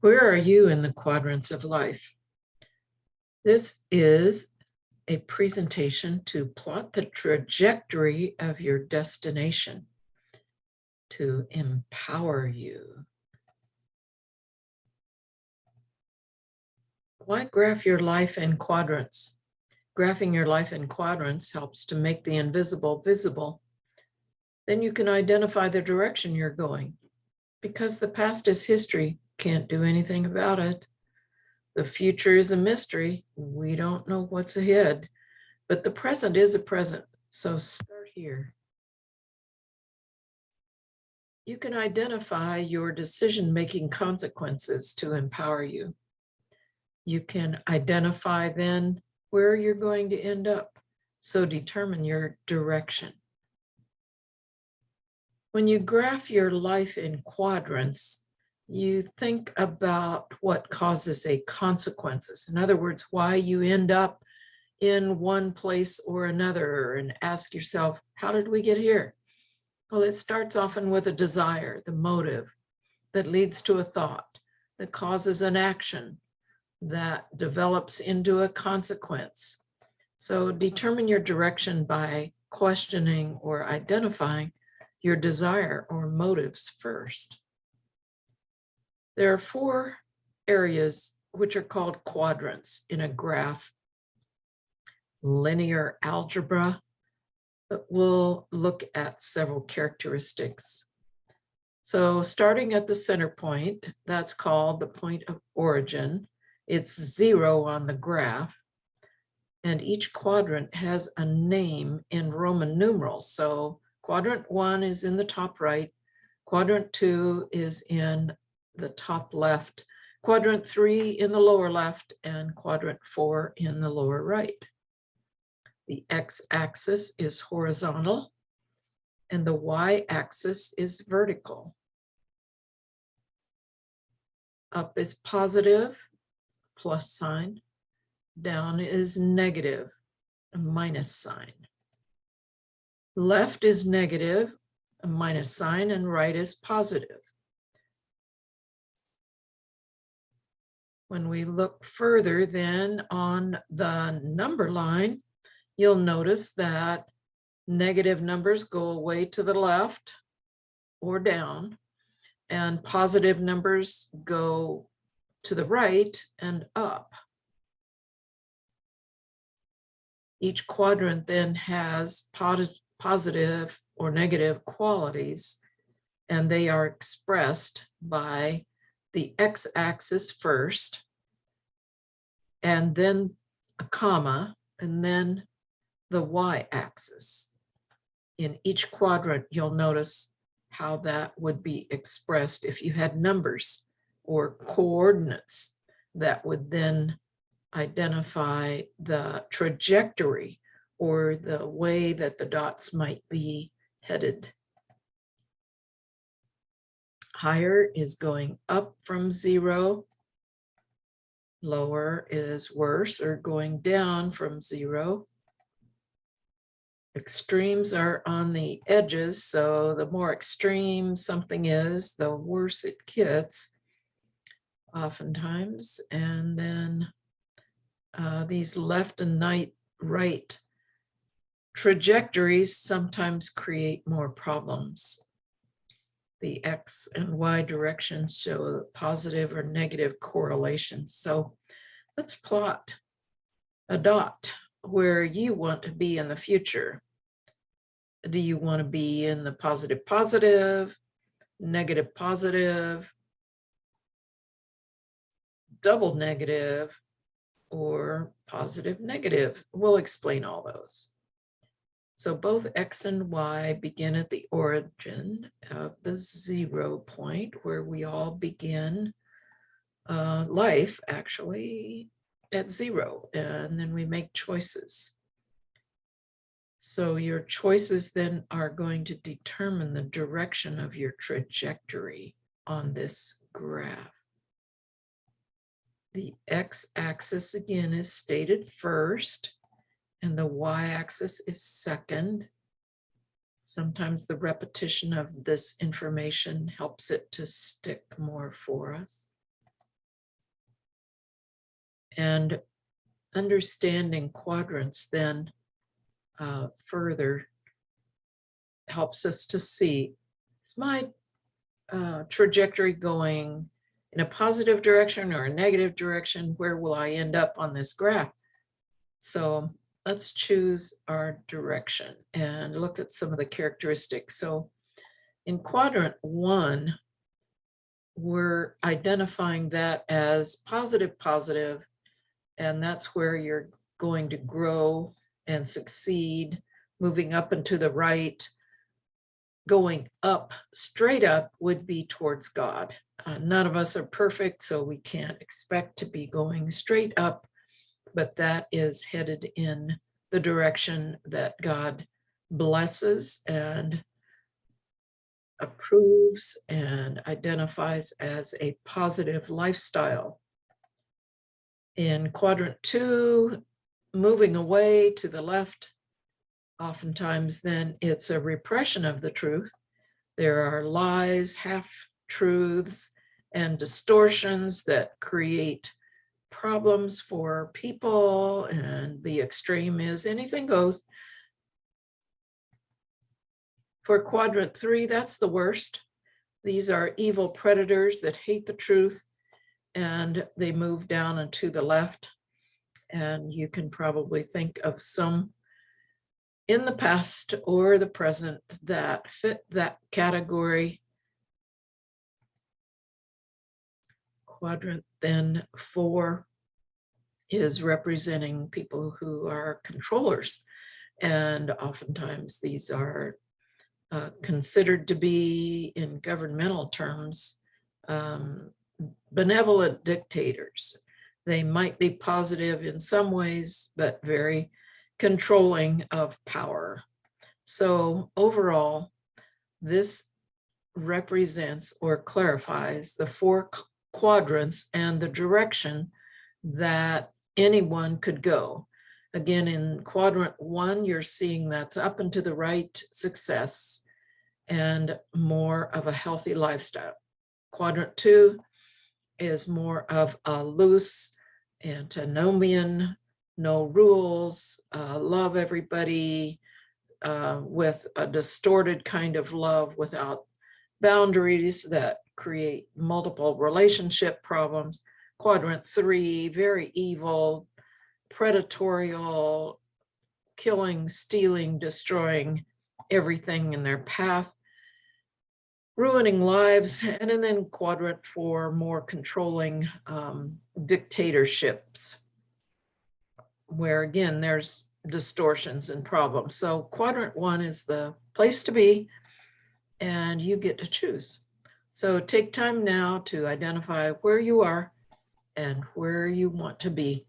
Where are you in the quadrants of life? This is a presentation to plot the trajectory of your destination to empower you. Why graph your life in quadrants? Graphing your life in quadrants helps to make the invisible visible. Then you can identify the direction you're going. Because the past is history, can't do anything about it. The future is a mystery. We don't know what's ahead, but the present is a present. So start here. You can identify your decision-making consequences to empower you. You can identify then where you're going to end up. So determine your direction. When you graph your life in quadrants, you think about what causes a consequences. In other words, why you end up in one place or another, and ask yourself, how did we get here? Well, it starts often with a desire, the motive that leads to a thought, that causes an action, that develops into a consequence. So determine your direction by questioning or identifying your desire or motives first. There are 4 areas which are called quadrants in a graph. Linear algebra, but we'll look at several characteristics. So starting at the center point, that's called the point of origin. It's 0 on the graph. And each quadrant has a name in Roman numerals. So quadrant 1 is in the top right. Quadrant 2 is in the top left. Quadrant 3 in the lower left, and quadrant 4 in the lower right. The x-axis is horizontal and the y-axis is vertical. Up is positive, plus sign. Down is negative, a minus sign. Left is negative, a minus sign, and right is positive. When we look further then on the number line, you'll notice that negative numbers go away to the left or down, and positive numbers go to the right and up. Each quadrant then has positive or negative qualities, and they are expressed by the x-axis first, and then a comma, and then the y-axis. In each quadrant, you'll notice how that would be expressed if you had numbers or coordinates that would then identify the trajectory or the way that the dots might be headed. Higher is going up from 0. Lower is worse or going down from 0. Extremes are on the edges, so the more extreme something is, the worse it gets oftentimes. And then these left and right trajectories sometimes create more problems. The X and Y directions show positive or negative correlations. So let's plot a dot where you want to be in the future. Do you want to be in the positive, positive, negative, positive, double negative, or positive, negative? We'll explain all those. So both X and Y begin at the origin of the 0 point where we all begin life actually at 0, and then we make choices. So your choices then are going to determine the direction of your trajectory on this graph. The x-axis again is stated first, and the y-axis is second. Sometimes the repetition of this information helps it to stick more for us. And understanding quadrants then further helps us to see, is my trajectory going in a positive direction or a negative direction? Where will I end up on this graph? So let's choose our direction and look at some of the characteristics. So in quadrant 1, we're identifying that as positive, positive, and that's where you're going to grow and succeed. Moving up and to the right, going up, straight up, would be towards God. None of us are perfect, so we can't expect to be going straight up, but that is headed in the direction that God blesses and approves and identifies as a positive lifestyle. In quadrant 2, moving away to the left, oftentimes then it's a repression of the truth. There are lies, half-truths, and distortions that create problems for people, and the extreme is anything goes. For quadrant 3, that's the worst. These are evil predators that hate the truth, and they move down and to the left. And you can probably think of some in the past or the present that fit that category. Quadrant then 4 is representing people who are controllers. And oftentimes these are considered to be, in governmental terms, benevolent dictators. They might be positive in some ways, but very controlling of power. So overall, this represents or clarifies the 4 quadrants and the direction that anyone could go. Again, in quadrant 1, you're seeing that's up and to the right, success and more of a healthy lifestyle. Quadrant 2 is more of a loose, antinomian, no rules, love everybody, with a distorted kind of love without boundaries that create multiple relationship problems. Quadrant 3, very evil, predatorial, killing, stealing, destroying everything in their path, ruining lives. And then quadrant 4, more controlling, dictatorships, where again, there's distortions and problems. So quadrant 1 is the place to be, and you get to choose. So take time now to identify where you are and where you want to be.